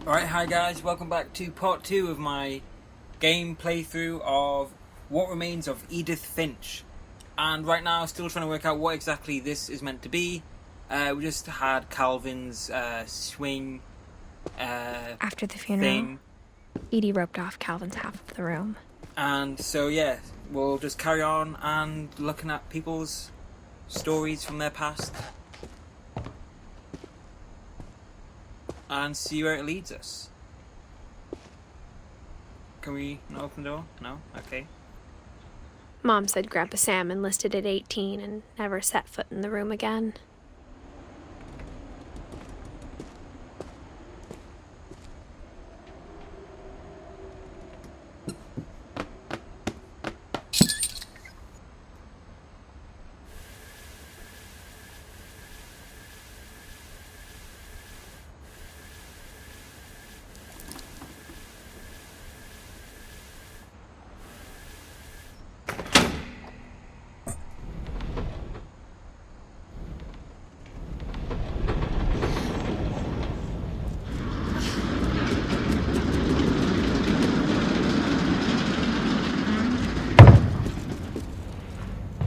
Alright, hi guys, welcome back to part 2 of my game playthrough of What Remains of Edith Finch. And right now, still trying to work out what exactly this is meant to be. We just had Calvin's swing After the funeral, thing. Edie roped off Calvin's half of the room. And so yeah, we'll just carry on and looking at people's stories from their past. And see where it leads us. Can we not open the door? No? Okay. Mom said Grandpa Sam enlisted at 18 and never set foot in the room again.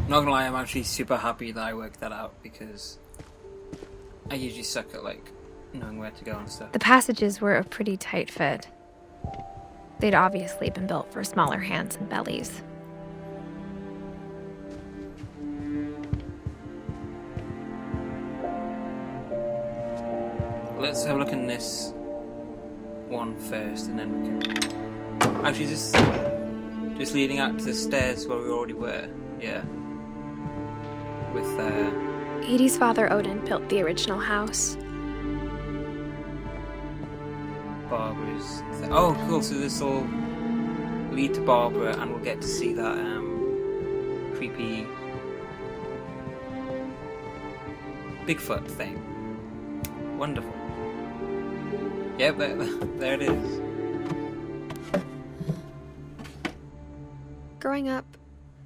Not gonna lie, I'm actually super happy that I worked that out because I usually suck at knowing where to go and stuff. The passages were a pretty tight fit. They'd obviously been built for smaller hands and bellies. Let's have a look in this one first, and then we can actually just leading out to the stairs where we already were. Yeah. With Edie's father Odin built the original house. Barbara's. Oh, cool! So this will lead to Barbara, and we'll get to see that creepy Bigfoot thing. Wonderful. Yeah, there it is. Growing up,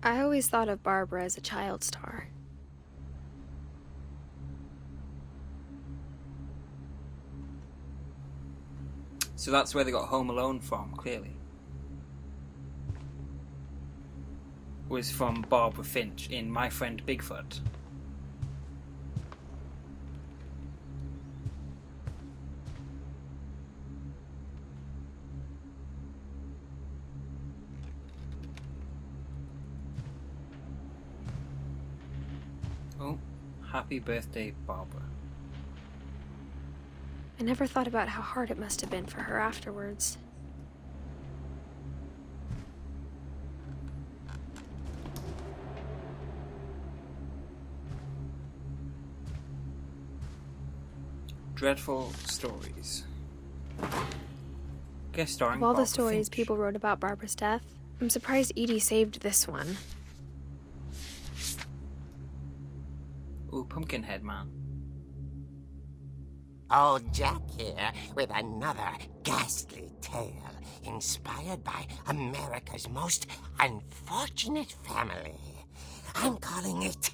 I always thought of Barbara as a child star. So that's where they got Home Alone from, clearly. Was from Barbara Finch in My Friend Bigfoot. Oh, happy birthday, Barbara. I never thought about how hard it must have been for her afterwards. Dreadful stories. Guest starring Of all Barbara the stories Finch. people wrote about Barbara's death, I'm surprised Edie saved this one. Ooh, Pumpkinhead Man. Old Jack here with another ghastly tale inspired by America's most unfortunate family. I'm calling it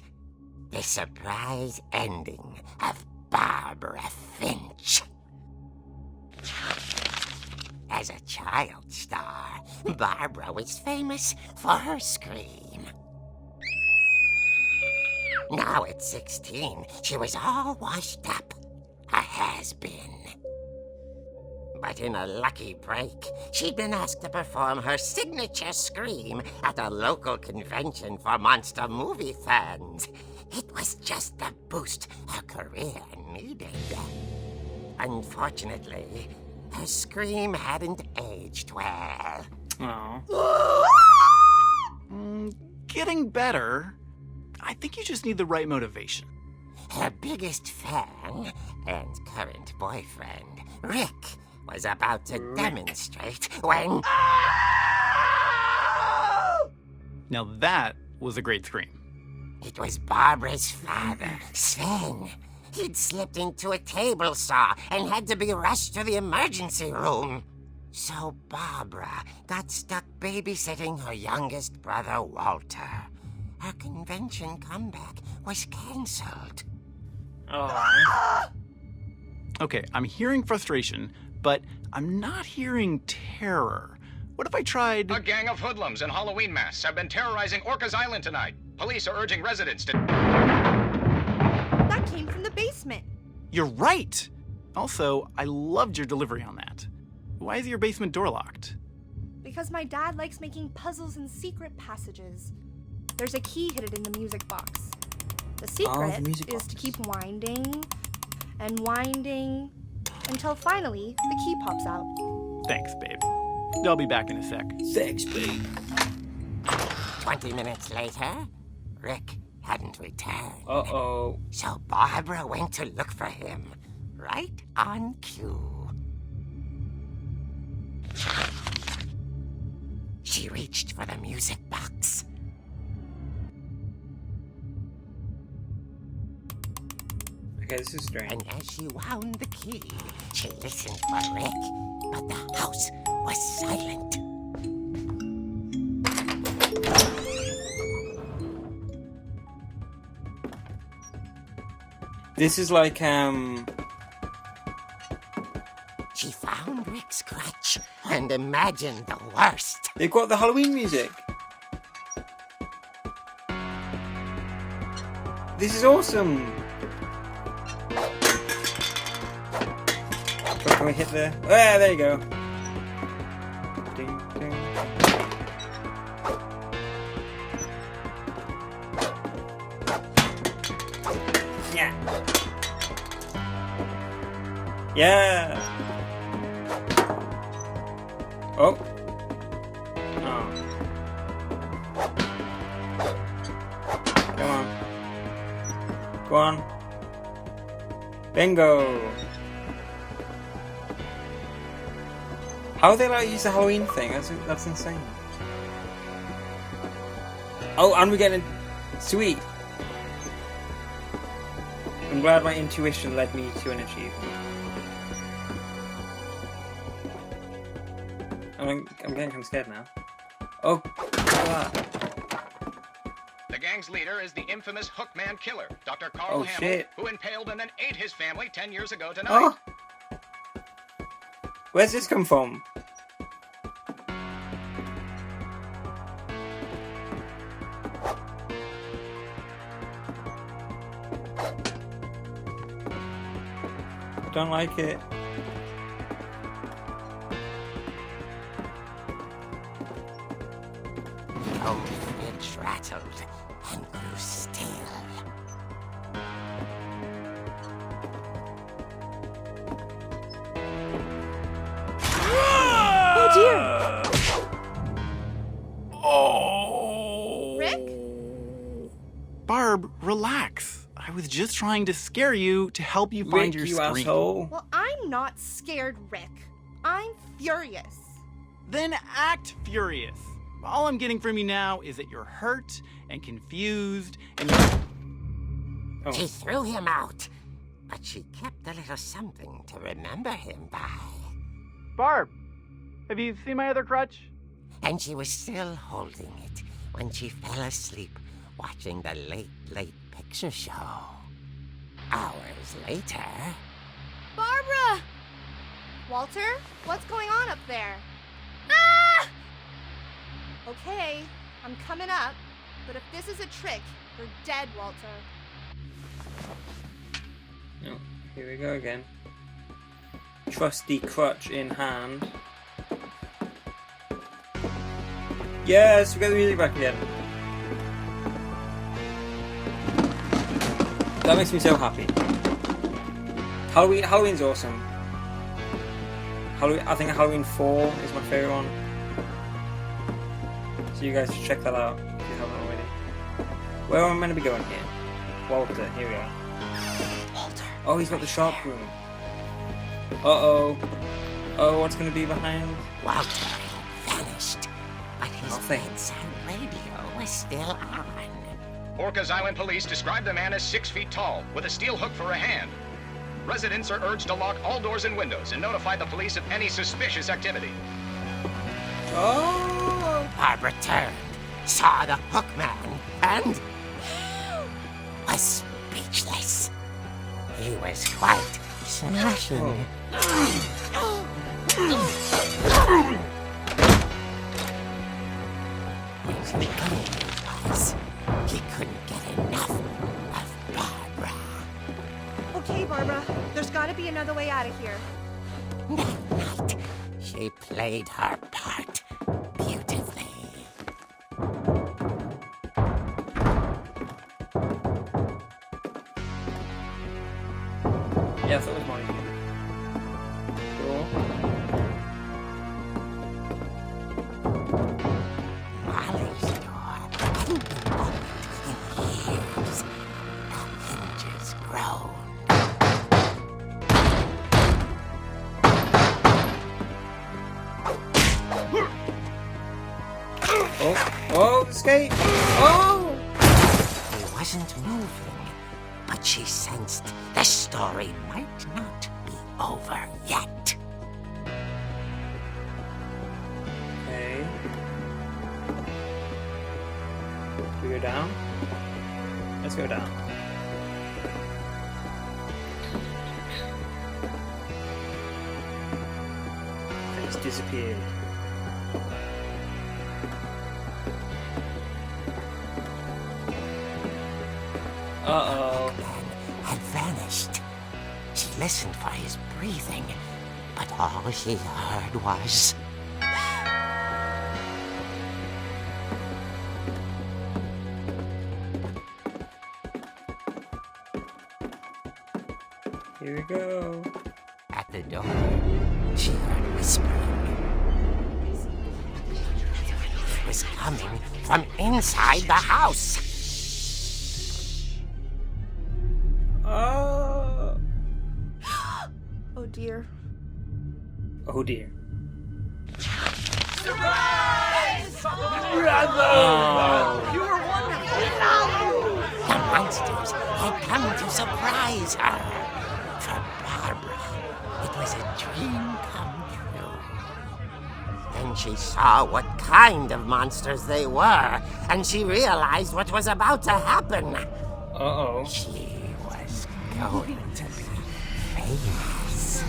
The Surprise Ending of Barbara Finch. As a child star, Barbara was famous for her scream. Now at 16, she was all washed up. A has-been. But in a lucky break, she'd been asked to perform her signature scream at a local convention for monster movie fans. It was just the boost her career needed. Unfortunately, her scream hadn't aged well. Oh. Getting better. I think you just need the right motivation. Her biggest fan and current boyfriend, Rick, was about to demonstrate when... Now that was a great scream. It was Barbara's father, Sven. He'd slipped into a table saw and had to be rushed to the emergency room. So Barbara got stuck babysitting her youngest brother, Walter. Her convention comeback was cancelled. Oh. Okay, I'm hearing frustration, but I'm not hearing terror. What if I tried... A gang of hoodlums in Halloween masks have been terrorizing Orcas Island tonight. Police are urging residents to... That came from the basement. You're right! Also, I loved your delivery on that. Why is your basement door locked? Because my dad likes making puzzles and secret passages. There's a key hidden in the music box. The secret is to keep winding and winding until finally the key pops out. Thanks, babe. I'll be back in a sec. Thanks, babe. 20 minutes later, Rick hadn't returned. Uh-oh. So Barbara went to look for him, right on cue. She reached for the music box. Okay, this is strange. And as she wound the key, she listened for Rick, but the house was silent. This is like, She found Rick's crutch and imagined the worst. they've got the Halloween music. This is awesome. Can we hit the... Oh, yeah, there you go. Ding, ding. Yeah. Yeah. Oh. Oh. Come on. Go on. Bingo. How are they allowed to use the Halloween thing? That's insane. Oh, and we're getting... Sweet. I'm glad my intuition led me to an achievement. I'm getting kind of scared now. Oh, God. The gang's leader is the infamous Hookman killer, Dr. Carl Oh, Hamill, shit. who impaled and then ate his family 10 years ago tonight. Oh! Where's this come from? Don't like it. Oh, Finch rattled and grew still. Oh dear! Oh! Rick? Barb, relax. I was just trying to scare you to help you find Rick, your you scream. asshole. Well, I'm not scared, Rick. I'm furious. Then act furious. All I'm getting from you now is that you're hurt and confused and Oh. She threw him out, but she kept a little something to remember him by. Barb, have you seen my other crutch? And she was still holding it when she fell asleep watching the late picture show. Hours later... Barbara! Walter, what's going on up there? Ah! Okay, I'm coming up, but if this is a trick, you're dead, Walter. Oh, here we go again. Trusty crutch in hand. Yes, we got the music back again. That makes me so happy. Halloween's awesome. I think Halloween 4 is my favourite one. So you guys should check that out if you haven't already. Where am I meant to be going here? Walter, here we are. Walter. Oh, he's got the sharp room. Uh-oh. Oh, what's going to be behind? Walter had vanished, but his Nothing. bedside radio was still on. Orcas Island police describe the man as 6 feet tall, with a steel hook for a hand. Residents are urged to lock all doors and windows and notify the police of any suspicious activity. Oh! Barbara turned, saw the hook man, and was speechless. He was quite smashing. The thing was, he couldn't get enough of Barbara. Okay, Barbara, there's gotta be another way out of here. That night, she played her part beautifully. Yeah, I thought it was mine. Cool. Molly's door hadn't been opened in years. The hinges groaned. Oh, escape! Oh! He wasn't moving, but she sensed the story might not be over yet. Okay. Do we go down? Let's go down. It's disappeared. Uh-oh. Man had vanished. She listened for his breathing, but all she heard was... Here we go. At the door, she heard whispering. It was coming from inside the house. Oh. Oh dear. Oh dear. The monsters had come to surprise her. For Barbara, it was a dream come true. Then she saw what kind of monsters they were, and she realized what was about to happen. Uh-oh. She was going to be famous.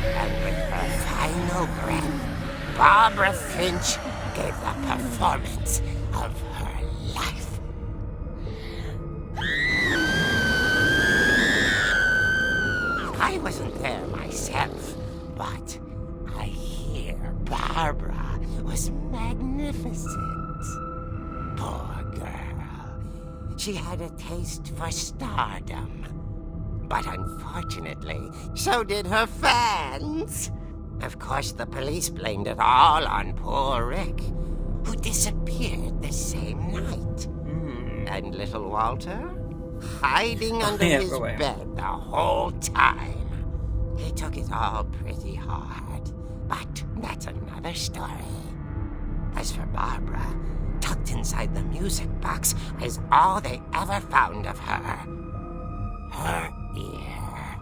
And with her final breath, Barbara Finch gave the performance of her life. I wasn't there myself, but I hear Barbara was magnificent. Poor girl. She had a taste for stardom. But unfortunately, so did her fans. Of course, the police blamed it all on poor Rick, who disappeared the same night. And little Walter, hiding under his bed the whole time. He took it all pretty hard, but that's another story. As for Barbara, tucked inside the music box was all they ever found of her. Her ear.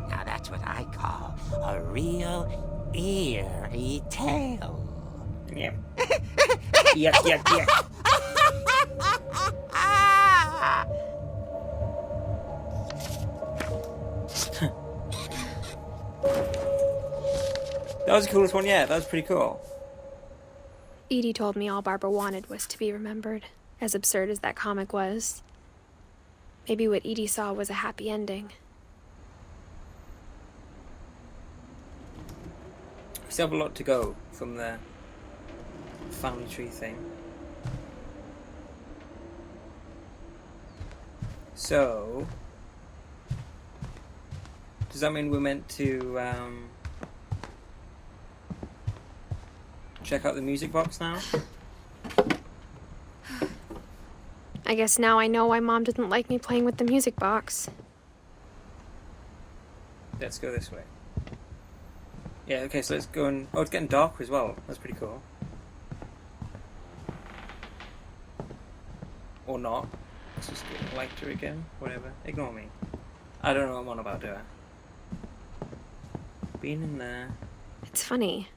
Now that's what I call a real eerie tale. Yep. Yep. That was the coolest one yet. That was pretty cool. Edie told me all Barbara wanted was to be remembered, as absurd as that comic was. Maybe what Edie saw was a happy ending. We still have a lot to go from the family tree thing. So, does that mean we're meant to check out the music box now? I guess now I know why Mom didn't like me playing with the music box. Let's go this way. Yeah, okay, so let's go and... Oh, it's getting darker as well. That's pretty cool. Or not. Let's just get lighter again. Whatever. Ignore me. I don't know what I'm on about, do I? Being in there. It's funny.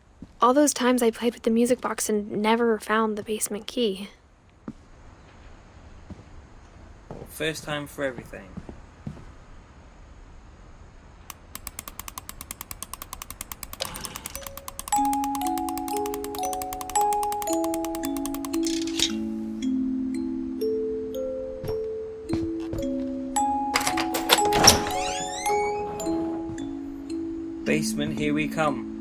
All those times I played with the music box and never found the basement key. Well, first time for everything. Basement, here we come.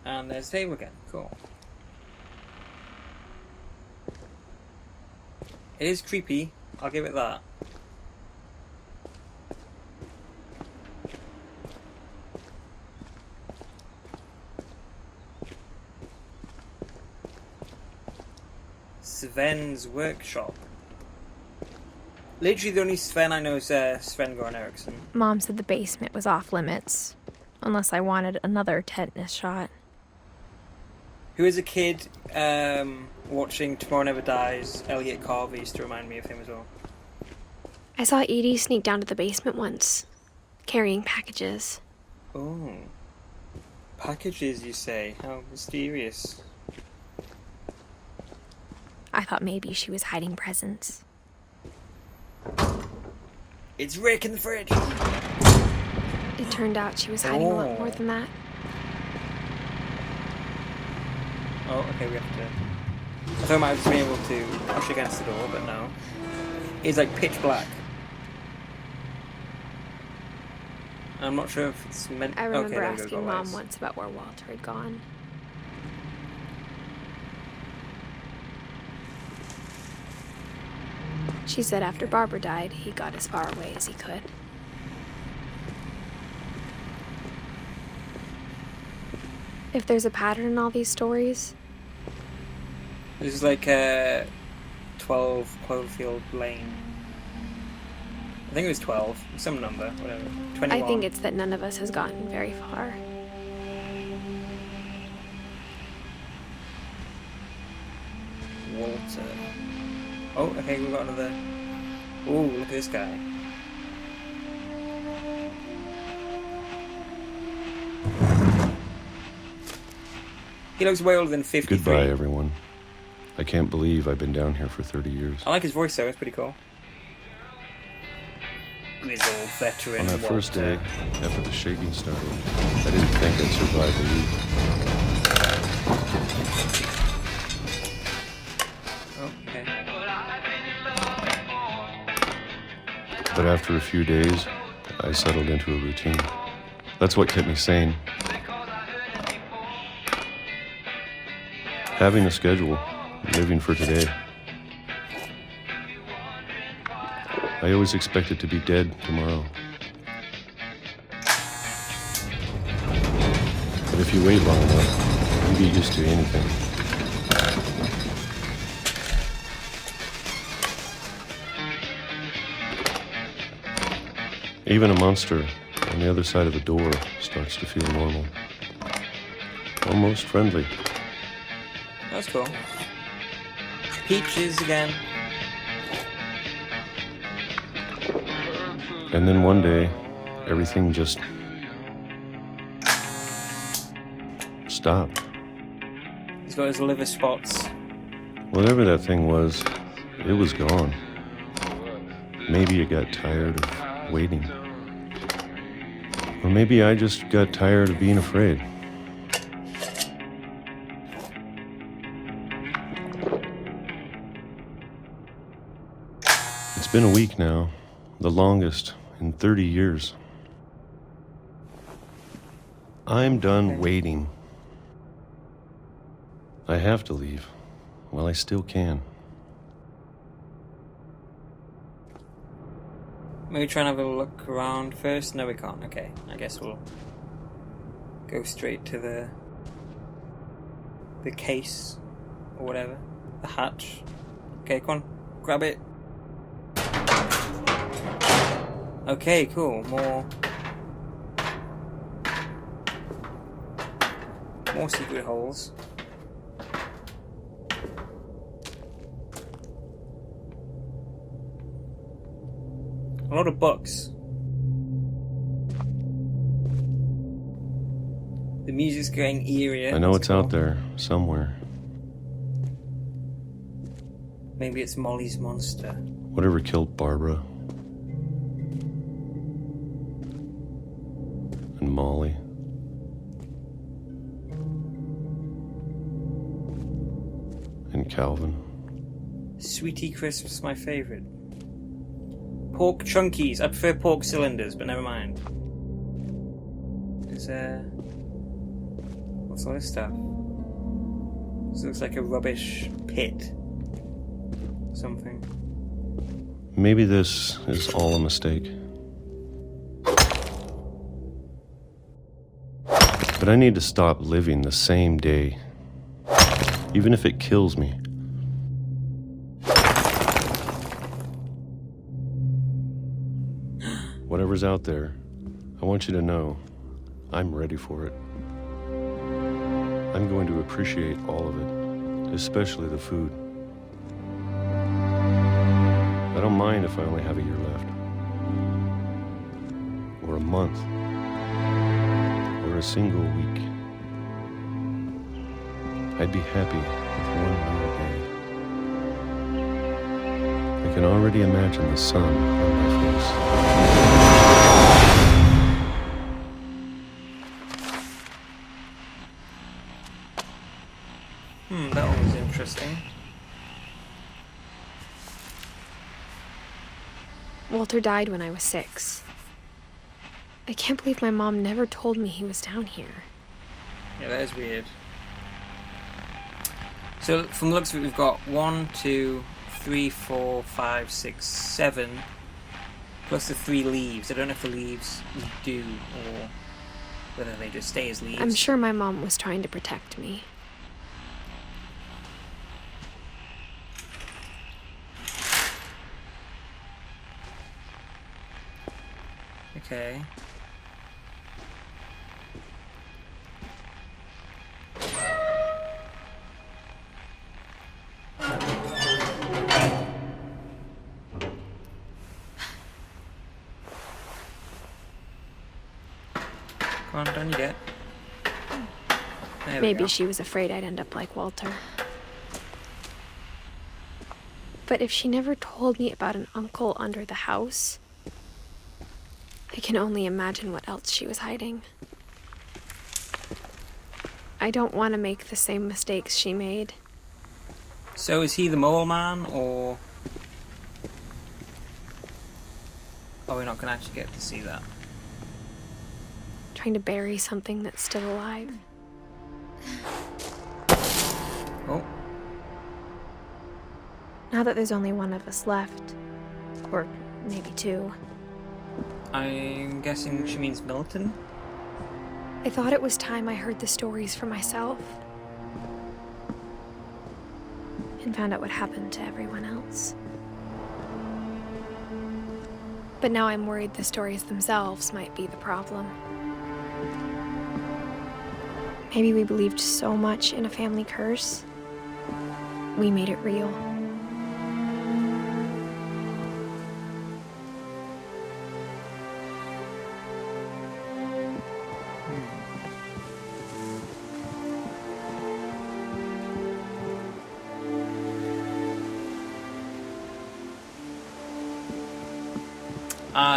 And there's Dave again. Cool. It is creepy. I'll give it that. Sven's workshop. Literally the only Sven I know is Sven-Goran Eriksson. Mom said the basement was off limits, unless I wanted another tetanus shot. Who as a kid, watching Tomorrow Never Dies, Elliot Carver used to remind me of him as well. I saw Edie sneak down to the basement once, carrying packages. Oh. Packages, you say? How mysterious. I thought maybe she was hiding presents. It's Rick in the fridge! It turned out she was hiding a lot more than that. Oh, okay, we have to... I thought I might have just been able to push against the door, but no. It's like pitch black. I'm not sure if it's meant... I remember okay, asking Mom once about where Walter had gone. She said after Barbara died, he got as far away as he could. If there's a pattern in all these stories... This is like 12 Cloverfield Lane. I think it was 12. Some number, whatever. 21. I think it's that none of us has gotten very far. Walter. Oh, okay, we've got another... Ooh, look at this guy. He looks way older than 53. Goodbye, everyone. I can't believe I've been down here for 30 years. I like his voice, though. It's pretty cool. This old veteran. On that first day, after the shaking started, I didn't think I'd survive a week. Oh, okay. But after a few days, I settled into a routine. That's what kept me sane. Having a schedule, living for today. I always expected to be dead tomorrow. But if you wait long enough, you get used to anything. Even a monster on the other side of the door starts to feel normal. Almost friendly. That's cool. Peaches again. And then one day, everything just stopped. He's got his liver spots. Whatever that thing was, it was gone. Maybe it got tired of waiting. Or maybe I just got tired of being afraid. It's been a week now, the longest in 30 years. I'm done waiting. I have to leave while I still can. Maybe try and have a look around first. No, we can't. Okay, I guess we'll go straight to the case or whatever, the hatch. Okay, come on, grab it. Okay, cool. More secret holes. A lot of books. The music's getting eerier. I know it's out there, somewhere. Maybe it's Molly's monster. Whatever killed Barbara. And Molly. Calvin. Sweetie crisps, my favourite. Pork chunkies. I prefer pork cylinders, but never mind. What's all this stuff? This looks like a rubbish pit. Something. Maybe this is all a mistake. But I need to stop living the same day, even if it kills me. Whatever's out there, I want you to know I'm ready for it. I'm going to appreciate all of it, especially the food. I don't mind if I only have a year left, or a month, or a single week. I'd be happy with one more day. I can already imagine the sun on my face. That one was interesting. Walter died when I was 6. I can't believe my mom never told me he was down here. Yeah, that is weird. So, from the looks of it, we've got 1, 2, 3, 4, 5, 6, 7, plus the 3 leaves. I don't know if the leaves do, or whether they just stay as leaves. I'm sure my mom was trying to protect me. Okay. Come on, down you get. There we Maybe go. she was afraid I'd end up like Walter. But if she never told me about an uncle under the house, I can only imagine what else she was hiding. I don't want to make the same mistakes she made. So is he the mole man, or are we not going to actually get to see that? Trying to bury something that's still alive. Oh, Now that there's only one of us left, or maybe 2, I'm guessing she means Milton? I thought it was time I heard the stories for myself and found out what happened to everyone else. But now I'm worried the stories themselves might be the problem. Maybe we believed so much in a family curse, we made it real.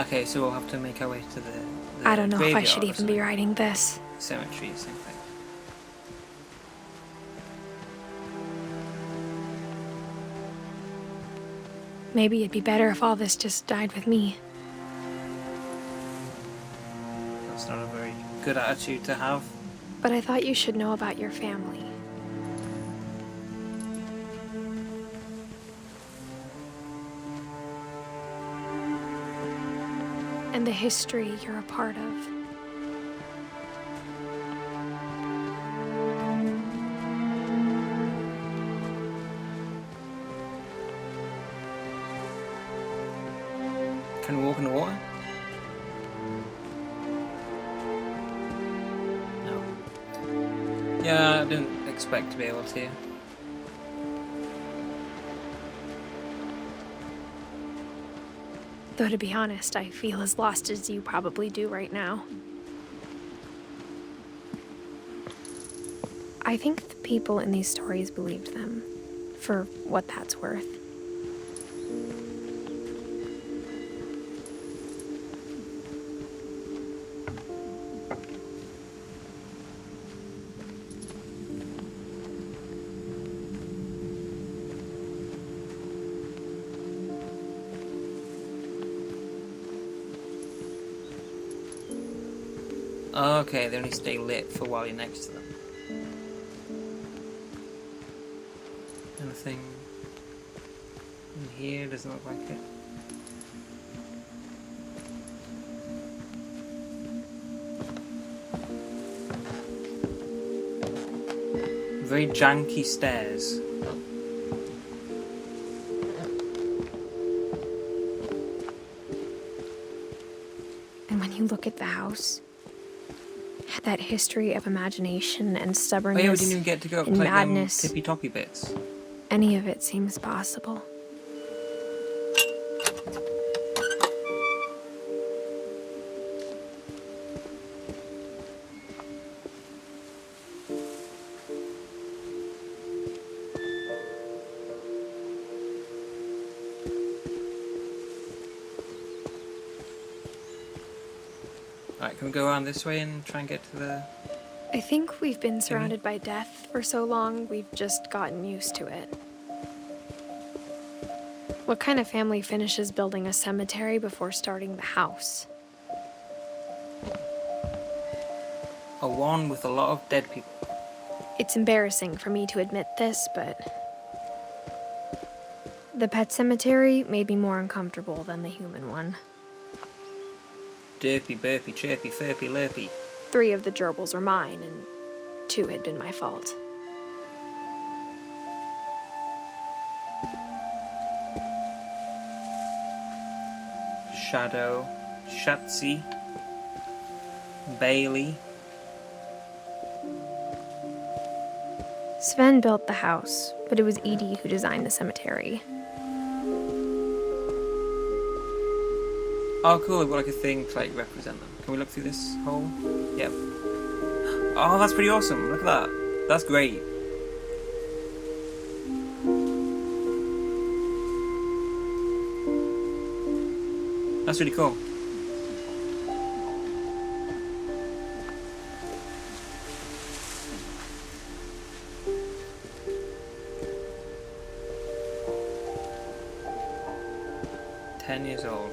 Okay, so we'll have to make our way to the I don't know if I graveyard should or even be something. writing this. Cemetery, same thing. Maybe it'd be better if all this just died with me. That's not a very good attitude to have. But I thought you should know about your family. And the history you're a part of. Can we walk in the water? No. Yeah, I didn't expect to be able to. Though to be honest, I feel as lost as you probably do right now. I think the people in these stories believed them, for what that's worth. Okay, they only stay lit for while you're next to them. Anything in here? Doesn't look like it. Very janky stairs. And when you look at the house, that history of imagination and Oh stubbornness yeah, we didn't even get to go up to and like them madness, tippy toppy bits. any of it seems possible. Alright, can we go around this way and try and get to the... I think we've been surrounded by death for so long, we've just gotten used to it. What kind of family finishes building a cemetery before starting the house? A one with a lot of dead people. It's embarrassing for me to admit this, but the pet cemetery made me more uncomfortable than the human one. Derpy, burpy, chirpy, furpy, lurpy. 3 of the gerbils were mine, and 2 had been my fault. Shadow, Shatsi, Bailey. Sven built the house, but it was Edie who designed the cemetery. Oh cool, I've got like a thing to like represent them. Can we look through this hole? Yep. Oh, that's pretty awesome. Look at that. That's great. That's really cool. Years old.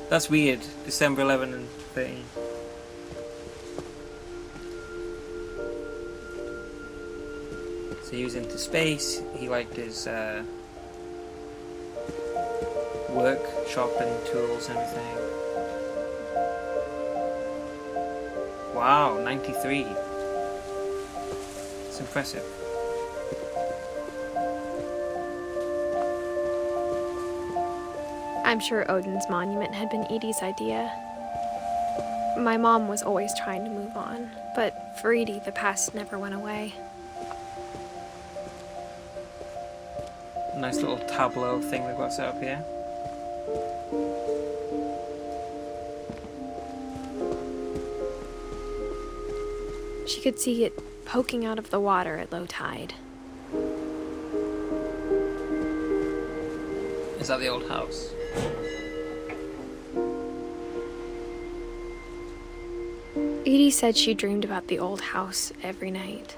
That's weird. December 11 and 13. So he was into space. He liked his workshop and tools and everything. Wow, 93. It's impressive. I'm sure Odin's monument had been Edie's idea. My mom was always trying to move on, but for Edie, the past never went away. Nice little tableau thing we've got set up here. She could see it poking out of the water at low tide. Is that the old house? Edie said she dreamed about the old house every night.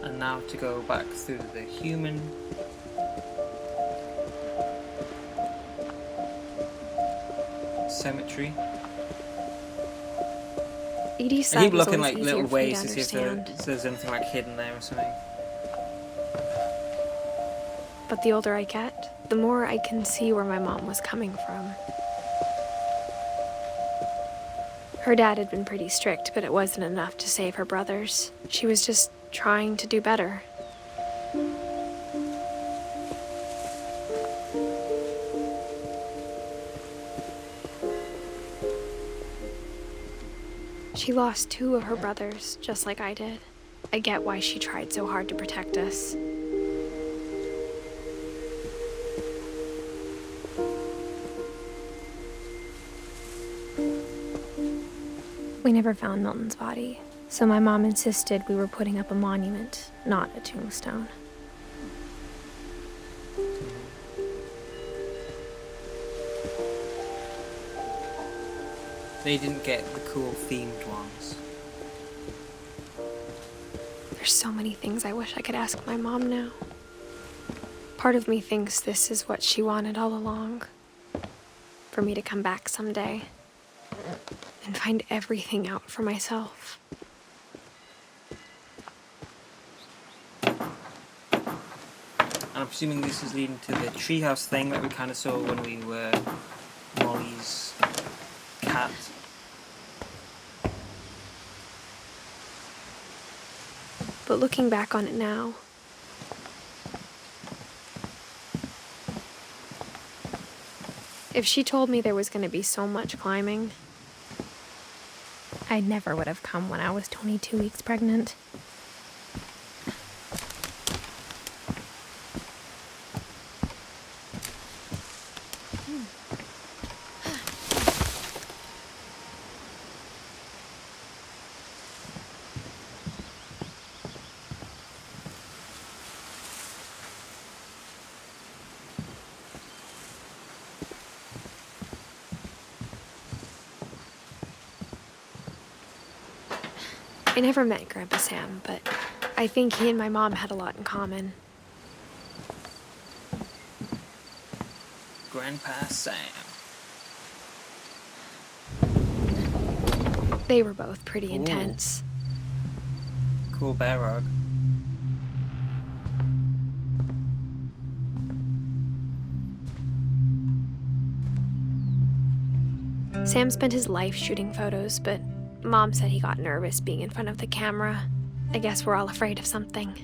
And now to go back through the human cemetery. Edie said I keep it was looking always like little easier for me ways to to see if understand. there's anything like hidden there or something. But the older I get, the more I can see where my mom was coming from. Her dad had been pretty strict, but it wasn't enough to save her brothers. She was just trying to do better. She lost 2 of her brothers, just like I did. I get why she tried so hard to protect us. We never found Milton's body, so my mom insisted we were putting up a monument, not a tombstone. They didn't get the cool themed ones. There's so many things I wish I could ask my mom now. Part of me thinks this is what she wanted all along. For me to come back someday and find everything out for myself. And I'm presuming this is leading to the treehouse thing that we kind of saw when we were Molly's cat. But looking back on it now, if she told me there was going to be so much climbing, I never would have come when I was 22 weeks pregnant. I never met Grandpa Sam, but I think he and my mom had a lot in common. Grandpa Sam. They were both pretty intense. Cool bear rug. Sam spent his life shooting photos, but Mom said he got nervous being in front of the camera. I guess we're all afraid of something.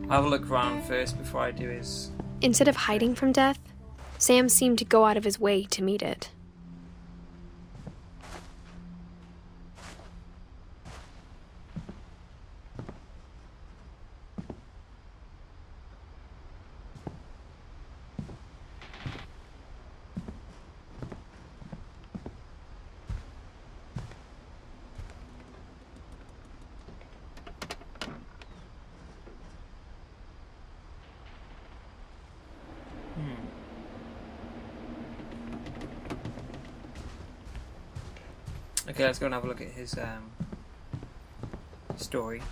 I'll have a look around first before I do his... Instead of hiding from death, Sam seemed to go out of his way to meet it. Okay, let's go and have a look at his story.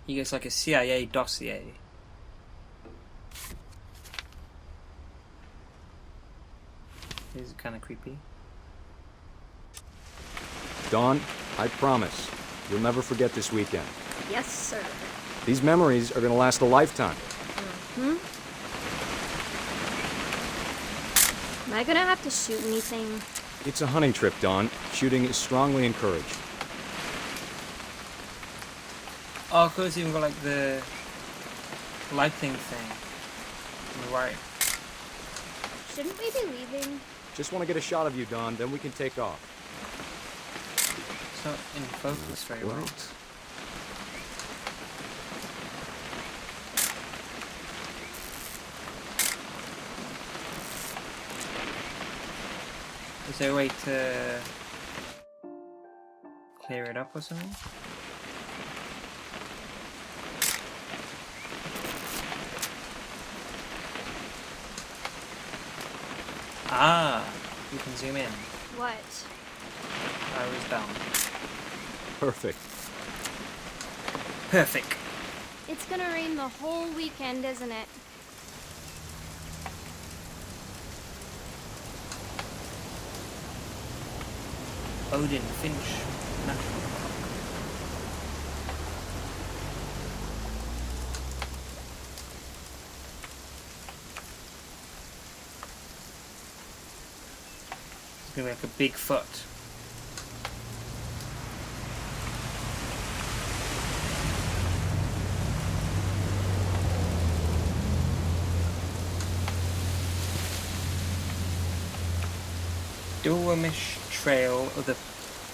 He gets like a CIA dossier. This is kind of creepy. Dawn, I promise, you'll never forget this weekend. Yes, sir. These memories are gonna last a lifetime. Hmm? Am I gonna have to shoot anything? It's a hunting trip, Dawn. Shooting is strongly encouraged. Oh, of course, even got like the lighting thing. On the right. Shouldn't we be leaving? Just want to get a shot of you, Dawn, then we can take off. It's not in focus very well. Is there a way to clear it up or something? Ah, you can zoom in. What? I was down. Perfect. Perfect. It's gonna rain the whole weekend, isn't it? Odin Finch National Park. It's gonna be like a big foot. Dormish Trail or the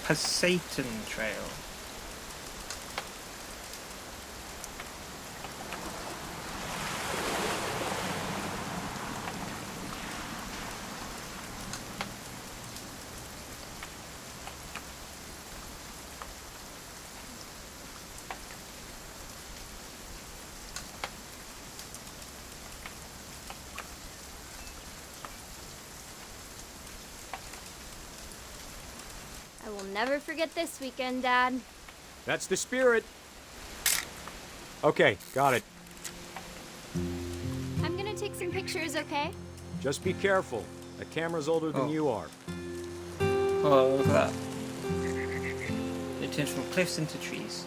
Pasayton Trail. never forget this weekend, Dad. That's the spirit. Okay, got it. I'm gonna take some pictures, okay? Just be careful. That camera's older than you are. Oh, look at that. It turns from cliffs into trees.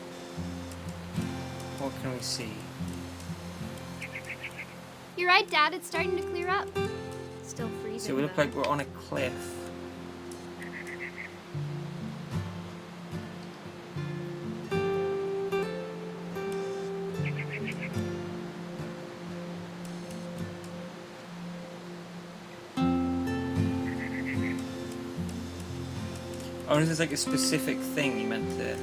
What can we see? You're right, Dad. It's starting to clear up. Still freezing. So we look though. like we're on a cliff. I wonder if there's like a specific thing you meant to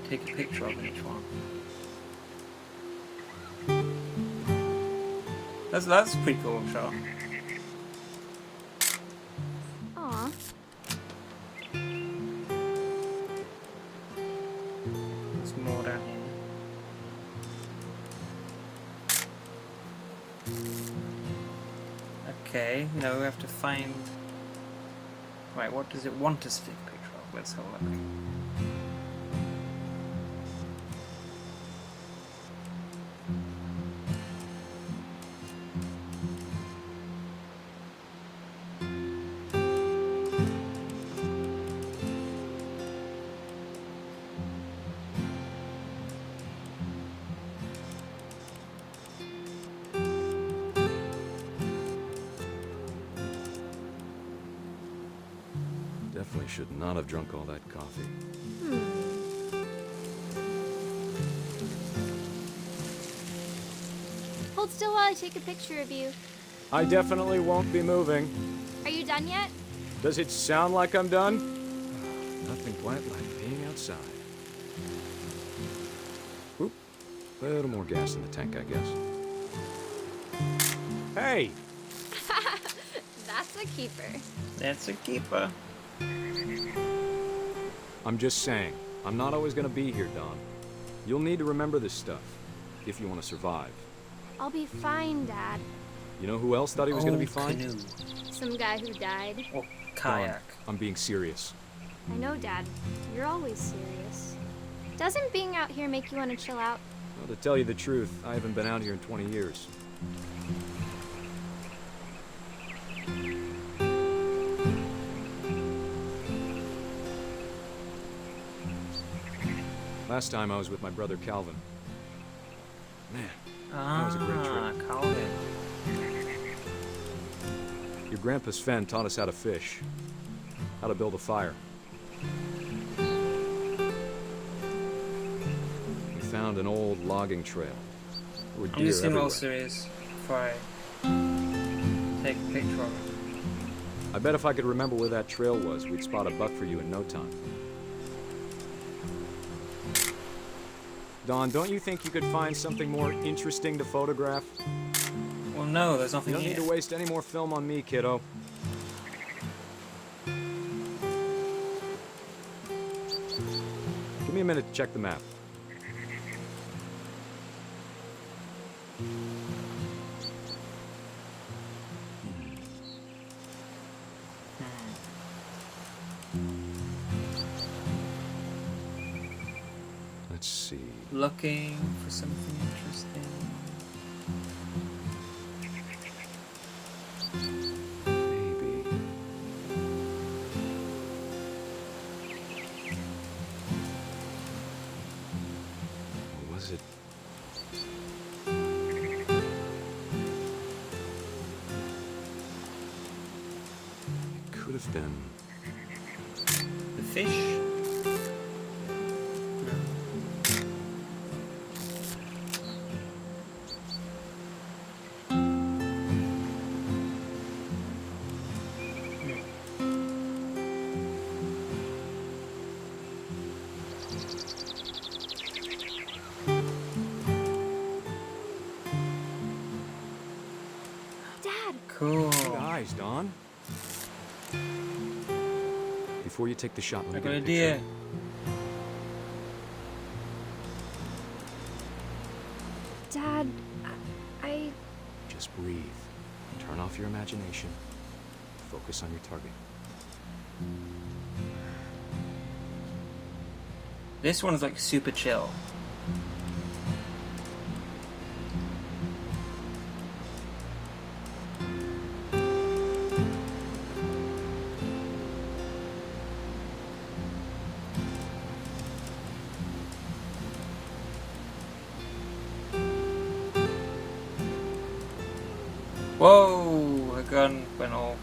take a picture of in each one. That's a pretty cool shot. Aw. There's more down here. Okay, now we have to find... Right, what does it want us to take a picture of? Let's have a look. Definitely should not have drunk all that coffee. Hold still while I take a picture of you. I definitely won't be moving. Are you done yet? Does it sound like I'm done? Nothing quite like being outside. Oop. A little more gas in the tank, I guess. Hey! That's a keeper. That's a keeper. I'm just saying, I'm not always gonna be here, Don. You'll need to remember this stuff, if you want to survive. I'll be fine, Dad. You know who else thought he was gonna be fine? Canoe. Some guy who died. Or Don, kayak. I'm being serious. I know, Dad. You're always serious. Doesn't being out here make you want to chill out? Well, to tell you the truth, I haven't been out here in 20 years. Last time I was with my brother Calvin. Man, that was a great trip. Calvin. Your grandpa Sven taught us how to fish, how to build a fire. We found an old logging trail. There were I'm deer just seeing everywhere. all serious before I take a picture of it. I bet if I could remember where that trail was, we'd spot a buck for you in no time. Don, don't you think you could find something more interesting to photograph? Well, no, there's You nothing don't here. need to waste any more film on me, kiddo. Give me a minute to check the map. Let's see. Looking for something interesting. Maybe. Or was it? It could have been. The fish? Dad! Cool. Good eyes, Don. Before you take the shot, let me I get got a an picture. idea. Dad, I... Just breathe. Turn off your imagination. Focus on your target. This one is like super chill. Whoa! The gun went all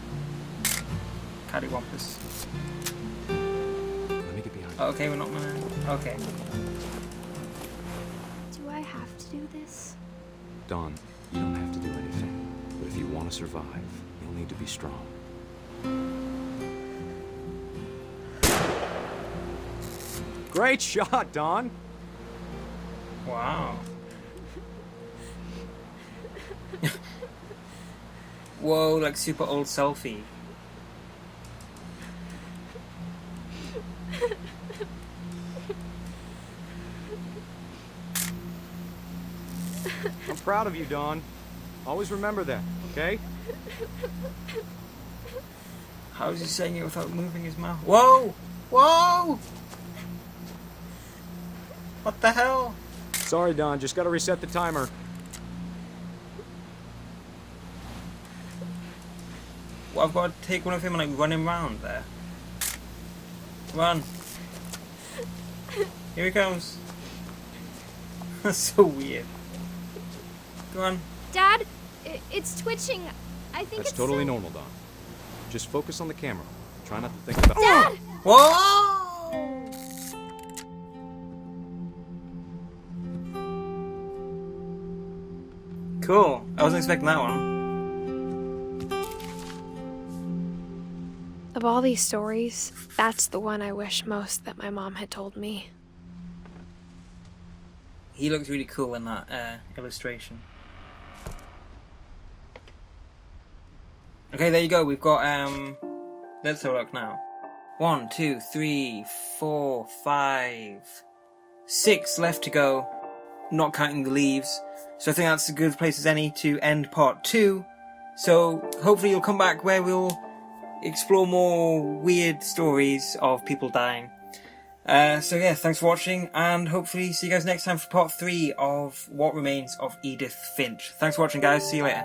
cattywampus. Let me get behind you. Okay, we're not man. Okay. Do I have to do this? Dawn, you don't have to do anything. But if you want to survive, you'll need to be strong. Great shot, Dawn! Wow. Whoa, like super old selfie. I'm proud of you, Dawn. Always remember that, okay? How is he saying it without moving his mouth? Whoa! Whoa! What the hell? Sorry, Dawn, just gotta reset the timer. Well, I've got to take one of him and like run him round there. Run! Here he comes. That's so weird. Go on. Dad, it's twitching. I think That's it's totally so... normal, Dawn. Just focus on the camera. Try not to think about... Dad! Whoa! Cool. I wasn't expecting that one. Of all these stories, that's the one I wish most that my mom had told me. He looks really cool in that illustration. Okay, there you go. We've got let's have a look now. 1, 2, 3, 4, 5, 6 left to go. Not counting the leaves. So I think that's as good a place as any to end part 2. So hopefully you'll come back where we'll explore more weird stories of people dying. So yeah, thanks for watching, and hopefully see you guys next time for part 3 of What Remains of Edith Finch. Thanks for watching, guys. See you later.